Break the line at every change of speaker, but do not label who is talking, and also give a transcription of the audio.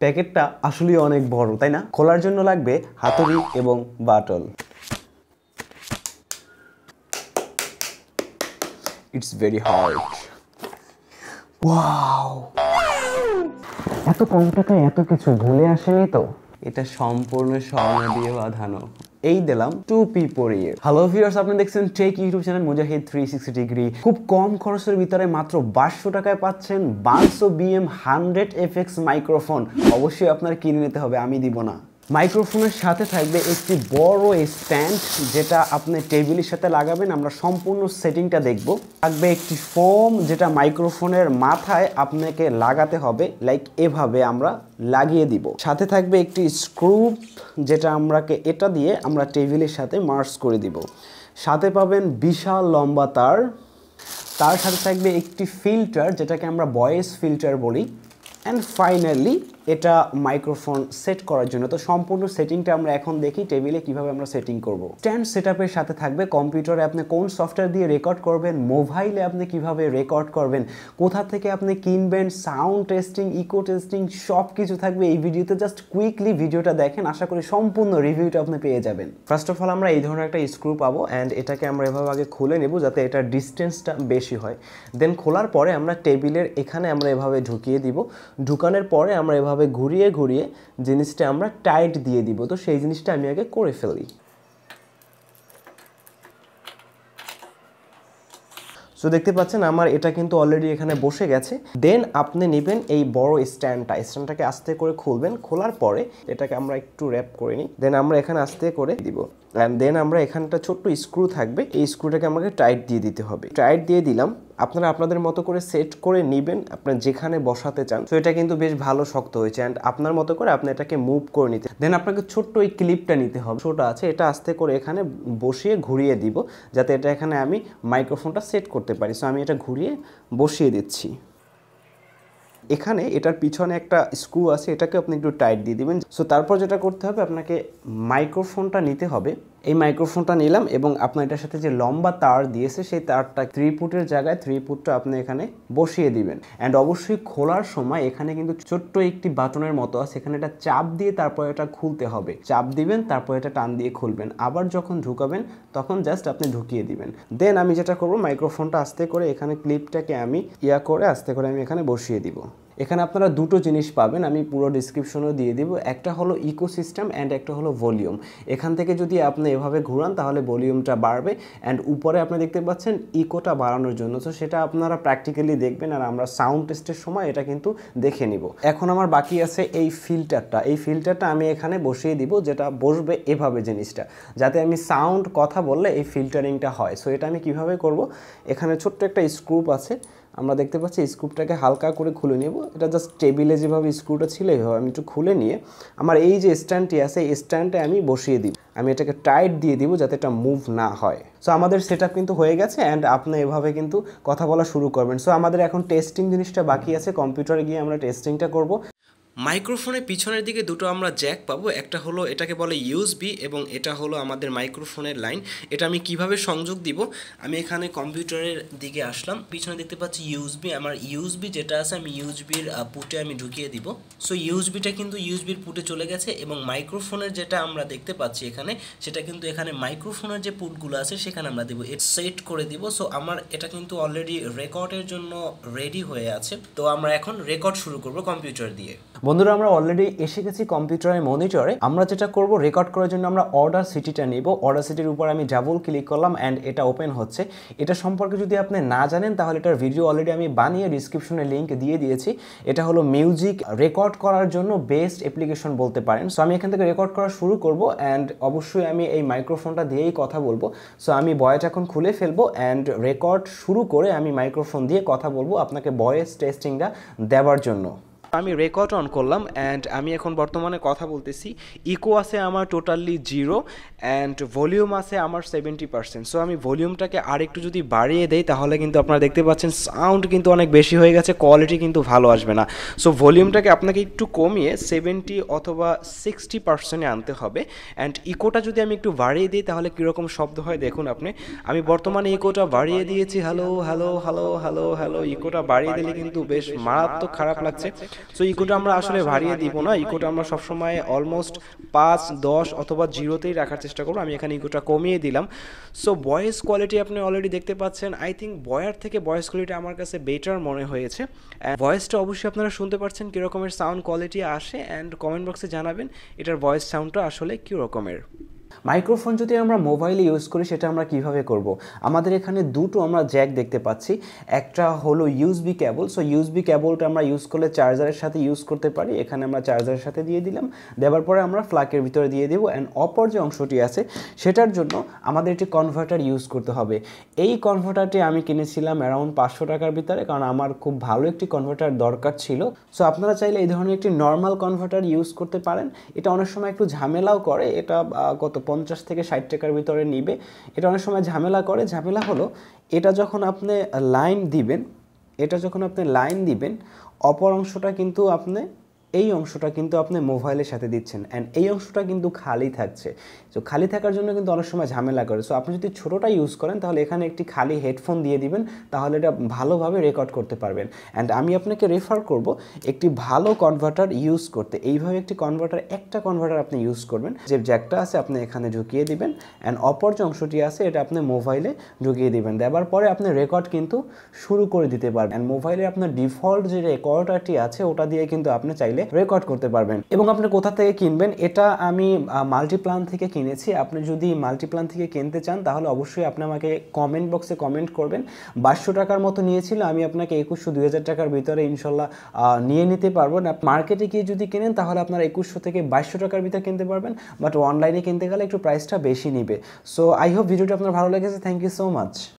প্যাকেটটা আসলে অনেক বড়, তাই না? খোলার জন্য লাগবে হাতুড়ি এবং bottle. It's very hard. Wow, এত কম টাকায় এত কিছু ভুলে আসেনি তো? এটা সম্পূর্ণ স্বর্ণ দিয়ে বাঁধানো। এই দিলাম টুপি পরিয়ে। হ্যালো ভিউয়ার্স, আপনি দেখছেন টেক ইউটিউব চ্যানেল মুজাহিদ 360 ডিগ্রি। খুব কম খরচের ভিতরে মাত্র 500 টাকায় পাচ্ছেন বানসো BM 100FX মাইক্রোফোন। অবশ্যই আপনার কিনে নিতে হবে, আমি দিব না। মাইক্রোফোনের সাথে থাকবে একটি বড় স্ট্যান্ড, যেটা আপনি টেবিলের সাথে লাগাবেন। আমরা সম্পূর্ণ সেটিংটা দেখব। থাকবে একটি ফোম, যেটা মাইক্রোফোনের মাথায় আপনাকে লাগাতে হবে, লাইক এভাবে আমরা লাগিয়ে দিব। সাথে থাকবে একটি স্ক্রু, যেটা এটা দিয়ে আমরা টেবিলের সাথে মার্জ করে দিব। সাথে পাবেন বিশাল লম্বা তার। তার সাথে থাকবে একটি ফিল্টার, যেটাকে আমরা ভয়েস ফিল্টার বলি। অ্যান্ড ফাইনালি এটা মাইক্রোফোন সেট করার জন্য। তো সম্পূর্ণ সেটিংটা আমরা এখন দেখি টেবিলে কিভাবে আমরা সেটিং করব। স্ট্যান্ড সেটআপের সাথে থাকবে কম্পিউটারে আপনি কোন সফটওয়্যার দিয়ে রেকর্ড করবেন, মোবাইলে আপনি কিভাবে রেকর্ড করবেন, কোথা থেকে আপনি কিনবেন, সাউন্ড টেস্টিং, ইকো টেস্টিং, সব কিছু থাকবে এই ভিডিওতে। জাস্ট কুইকলি ভিডিওটা দেখেন, আশা করি সম্পূর্ণ রিভিউটা আপনি পেয়ে যাবেন। ফার্স্ট অফ অল আমরা এই ধরনের একটা স্ক্রু পাবো, অ্যান্ড এটাকে আমরা এভাবে আগে খুলে নেব যাতে এটার ডিস্টেন্সটা বেশি হয়। দেন খোলার পরে আমরা টেবিলের এখানে আমরা এভাবে ঢুকিয়ে দিব। ঢুকানোর পরে আমরা এভাবে ঘুরিয়ে ঘুরিয়ে জিনিসটা আমরা টাইট দিয়ে দিব। তো সেই জিনিসটা আমি আগে করে ফেলি। সো দেখতে পাচ্ছেন আমার এটা কিন্তু অলরেডি এখানে বসে গেছে। দেন আপনি নেবেন এই বড় স্ট্যান্ডটাকে আস্তে করে খুলবেন। খোলার পরে এটাকে আমরা একটু র্যাপ করে নিই। দেন আমরা এখানে আস্তে করে দিব। অ্যান্ড দেন আমরা এখানে একটা ছোট্ট স্ক্রু থাকবে, এই স্ক্রুটাকে আমাকে টাইট দিয়ে দিতে হবে। টাইট দিয়ে দিলাম। আপনারা আপনাদের মতো করে সেট করে নেবেন, আপনার যেখানে বসাতে চান। তো এটা কিন্তু বেশ ভালো শক্ত হয়েছে, অ্যান্ড আপনার মতো করে আপনি এটাকে মুভ করে নিতে। দেন আপনাকে ছোট্ট এই ক্লিপটা নিতে হবে, ছোট আছে, এটা আস্তে করে এখানে বসিয়ে ঘুরিয়ে দিব, যাতে এটা এখানে আমি মাইক্রোফোনটা সেট করতে পারি। সো আমি এটা ঘুরিয়ে বসিয়ে দিচ্ছি। এখানে এটার পিছনে একটা স্ক্রু আছে, এটাকে আপনি একটু টাইট দিয়ে দিবেন। সো তারপর যেটা করতে হবে, আপনাকে মাইক্রোফোনটা নিতে হবে। এই মাইক্রোফোনটা নিলাম এবং আপনার এটার সাথে যে লম্বা তার দিয়েছে, সেই তারটা 3 ফুটের জায়গায় 3 ফুটটা আপনি এখানে বসিয়ে দিবেন। অ্যান্ড অবশ্যই খোলার সময় এখানে কিন্তু ছোট্ট একটি বাটনের মতো আছে, এখানে এটা চাপ দিয়ে তারপর এটা খুলতে হবে। চাপ দিবেন, তারপর এটা টান দিয়ে খুলবেন। আবার যখন ঢুকাবেন তখন জাস্ট আপনি ঢুকিয়ে দিবেন। দেন আমি যেটা করব, মাইক্রোফোনটা আস্তে করে এখানে ক্লিপটাকে আমি করে আস্তে করে আমি এখানে বসিয়ে দিব। এখানে আপনারা দুটো জিনিস পাবেন, আমি পুরো ডিসক্রিপশনও দিয়ে দিব। একটা হলো ইকোসিস্টেম অ্যান্ড একটা হলো ভলিউম। এখান থেকে যদি আপনি এভাবে ঘুরান তাহলে ভলিউমটা বাড়বে, অ্যান্ড উপরে আপনি দেখতে পাচ্ছেন ইকোটা বাড়ানোর জন্য। তো সেটা আপনারা প্র্যাকটিক্যালি দেখবেন, আর আমরা সাউন্ড টেস্টের সময় এটা কিন্তু দেখে নিব। এখন আমার বাকি আছে এই ফিল্টারটা। এই ফিল্টারটা আমি এখানে বসিয়ে দিব, যেটা বসবে এভাবে জিনিসটা, যাতে আমি সাউন্ড কথা বললে এই ফিল্টারিংটা হয়। সো এটা আমি কিভাবে করব, এখানে ছোট্ট একটা স্ক্রু আছে, আমরা দেখতে পাচ্ছি। স্ক্রুটাকে হালকা করে খুলে নেব। এটা জাস্ট টেবিলে যেভাবে স্ক্রুটা ছিল এইভাবে আমি একটু খুলে নিয়ে আমার এই যে স্ট্যান্ডটি আছে, এই স্ট্যান্ডে আমি বসিয়ে দিব। আমি এটাকে টাইট দিয়ে দিব যাতে এটা মুভ না হয়। সো আমাদের সেটআপ কিন্তু হয়ে গেছে, অ্যান্ড আপনি এভাবে কিন্তু কথা বলা শুরু করবেন। সো আমাদের এখন টেস্টিং জিনিসটা বাকি আছে, কম্পিউটারে গিয়ে আমরা টেস্টিংটা করব। মাইক্রোফোনের পিছনের দিকে দুটো আমরা জ্যাক পাবো, একটা হলো এটাকে বলে ইউএসবি এবং এটা হলো আমাদের মাইক্রোফোনের লাইন। এটা আমি কিভাবে সংযোগ দিব, আমি এখানে কম্পিউটারের দিকে আসলাম, পিছনে দেখতে পাচ্ছি ইউএসবি। আমার ইউএসবি যেটা আছে আমি ইউএসবির পুটে আমি ঢুকিয়ে দিব। সো ইউএসবিটা কিন্তু ইউএসবির পুটে চলে গেছে, এবং মাইক্রোফোনের যেটা আমরা দেখতে পাচ্ছি এখানে, সেটা কিন্তু এখানে মাইক্রোফোনের যে পুটগুলো আছে সেখানে আমরা দিব, সেট করে দিব। সো আমার এটা কিন্তু অলরেডি রেকর্ডের জন্য রেডি হয়ে আছে। তো আমরা এখন রেকর্ড শুরু করব কম্পিউটার দিয়ে। বন্ধুরা, আমরা অলরেডি এসে গেছি কম্পিউটারের মনিটরে। আমরা যেটা করব, রেকর্ড করার জন্য আমরা অর্ডার সিটিটা নিব। অর্ডার সিটির উপর আমি ডাবল ক্লিক করলাম, অ্যান্ড এটা ওপেন হচ্ছে। এটা সম্পর্কে যদি আপনি না জানেন তাহলে এটার ভিডিও অলরেডি আমি বানিয়ে ডিসক্রিপশনে লিঙ্ক দিয়ে দিয়েছি। এটা হলো মিউজিক রেকর্ড করার জন্য বেস্ট অ্যাপ্লিকেশন বলতে পারেন। সো আমি এখান থেকে রেকর্ড করা শুরু করব, অ্যান্ড অবশ্যই আমি এই মাইক্রোফোনটা দিয়েই কথা বলবো। সো আমি ভয়েস এখন খুলে ফেলবো, অ্যান্ড রেকর্ড শুরু করে আমি মাইক্রোফোন দিয়ে কথা বলবো আপনাকে ভয়েস টেস্টিংটা দেওয়ার জন্য। আমি রেকর্ড অন করলাম, অ্যান্ড আমি এখন বর্তমানে কথা বলতেছি। ইকো আছে আমার টোটালি 0, অ্যান্ড ভলিউম আছে আমার 70%। সো আমি ভলিউমটাকে আরেকটু যদি বাড়িয়ে দেই তাহলে কিন্তু আপনারা দেখতে পাচ্ছেন সাউন্ড কিন্তু অনেক বেশি হয়ে গেছে, কোয়ালিটি কিন্তু ভালো আসবে না। সো ভলিউমটাকে আপনাকে একটু কমিয়ে 70 অথবা 60% আনতে হবে, অ্যান্ড ইকোটা যদি আমি একটু বাড়িয়ে দিই তাহলে কীরকম শব্দ হয় দেখুন আপনি। আমি বর্তমানে ইকোটা বাড়িয়ে দিয়েছি, hello hello hello hello hello. ইকোটা বাড়িয়ে দিলে কিন্তু বেশ মারাত্মক খারাপ লাগছে। সো ইকোটা আমরা আসলে বাড়িয়ে দিব না, ইকোটা আমরা সবসময় অলমোস্ট 5, 10 অথবা 0তেই রাখার চেষ্টা করবো। আমি এখানে ইকোটা কমিয়ে দিলাম। সো ভয়েস কোয়ালিটি আপনি অলরেডি দেখতে পাচ্ছেন, আই থিঙ্ক বয়ার থেকে ভয়েস কোয়ালিটি আমার কাছে বেটার মনে হয়েছে। ভয়েসটা অবশ্যই আপনারা শুনতে পাচ্ছেন কীরকমের সাউন্ড কোয়ালিটি আসে, অ্যান্ড কমেন্ট বক্সে জানাবেন এটার ভয়েস সাউন্ডটা আসলে কীরকমের। মাইক্রোফোন যদি আমরা মোবাইলে ইউজ করি সেটা আমরা কিভাবে করব? আমাদের এখানে দুটো আমরা জ্যাক দেখতে পাচ্ছি, একটা হলো ইউএসবি কেবল। সো ইউএসবি কেবলটা আমরা ইউজ করলে চার্জারের সাথে ইউজ করতে পারি, এখানে আমরা চার্জারের সাথে দিয়ে দিলাম, দেওয়ার পরে আমরা ফ্ল্যাগের ভিতরে দিয়ে দেবো। অ্যান্ড অপর যে অংশটি আছে সেটার জন্য আমাদের একটি কনভার্টার ইউজ করতে হবে। এই কনভার্টারটি আমি কিনেছিলাম অ্যারাউন্ড 500 টাকার ভিতরে, কারণ আমার খুব ভালো একটি কনভার্টার দরকার ছিল। সো আপনারা চাইলে এই ধরনের একটি নর্মাল কনভার্টার ইউজ করতে পারেন। এটা অনেক সময় একটু ঝামেলাও করে, এটা কত 50 থেকে 60 টাকার ভিতরে নিবে। এটা অনেক সময় ঝামেলা করে, ঝামেলা হলো এটা যখন আপনি লাইন দিবেন অপর অংশটা কিন্তু এই অংশটা কিন্তু আপনি মোবাইলের সাথে দিচ্ছেন, অ্যান্ড এই অংশটা কিন্তু খালি থাকছে। সো খালি থাকার জন্য কিন্তু অনেক সময় ঝামেলা করে। সো আপনি যদি ছোটোটা ইউজ করেন তাহলে এখানে একটি খালি হেডফোন দিয়ে দিবেন, তাহলে এটা ভালোভাবে রেকর্ড করতে পারবেন। অ্যান্ড আমি আপনাকে রেফার করব একটি ভালো কনভার্টার ইউজ করতে। এইভাবে একটা কনভার্টার আপনি ইউজ করবেন, যে জ্যাকটা আছে আপনি এখানে ঢুকিয়ে দিবেন, অ্যান্ড অপর যে অংশটি আছে এটা আপনি মোবাইলে ঢুকিয়ে দিবেন। দেওয়ার পরে আপনি রেকর্ড কিন্তু শুরু করে দিতে পারবেন। অ্যান্ড মোবাইলে আপনার ডিফল্ট যে রেকর্ডারটি আছে ওটা দিয়ে কিন্তু আপনি চাইলে রেকর্ড করতে পারবেন। এবং আপনি কোথা থেকে কিনবেন? এটা আমি মাল্টিপ্লান থেকে কিনেছি। আপনি যদি মাল্টিপ্লান থেকে কিনতে চান তাহলে অবশ্যই আপনি আমাকে কমেন্ট বক্সে কমেন্ট করবেন। 2200 টাকার মতো নিয়েছিল, আমি আপনাকে 2100-2000 টাকার ভিতরে ইনশাল্লাহ নিয়ে নিতে পারবো। মার্কেটে গিয়ে যদি কেনেন তাহলে আপনার 2100 থেকে 2200 টাকার ভিতরে কিনতে পারবেন, বাট অনলাইনে কিনতে গেলে একটু প্রাইসটা বেশি নিবে। সো আই হোপ ভিডিওটা আপনার ভালো লেগেছে। Thank you so much.